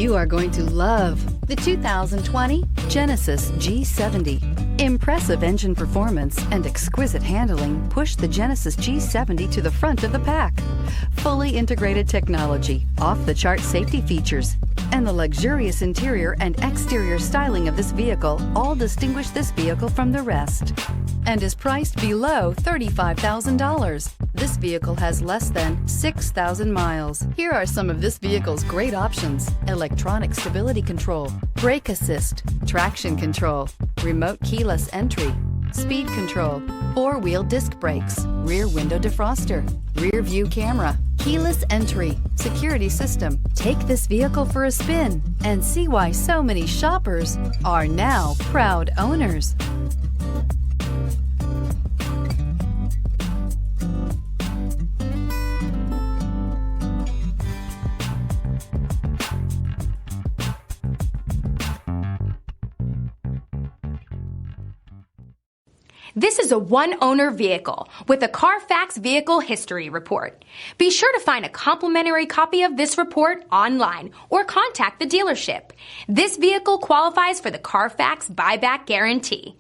You are going to love the 2020 Genesis G70. Impressive engine performance and exquisite handling push the Genesis G70 to the front of the pack. Fully integrated technology, off-the-chart safety features, and the luxurious interior and exterior styling of this vehicle all distinguish this vehicle from the rest, and is priced below $35,000. This vehicle has less than 6,000 miles. Here are some of this vehicle's great options: electronic stability control, brake assist, traction control, remote keyless entry, speed control, four-wheel disc brakes, rear window defroster, rear view camera, keyless entry, security system. Take this vehicle for a spin and see why so many shoppers are now proud owners. This is a one-owner vehicle with a CARFAX Vehicle History Report. Be sure to find a complimentary copy of this report online or contact the dealership. This vehicle qualifies for the CARFAX Buyback Guarantee.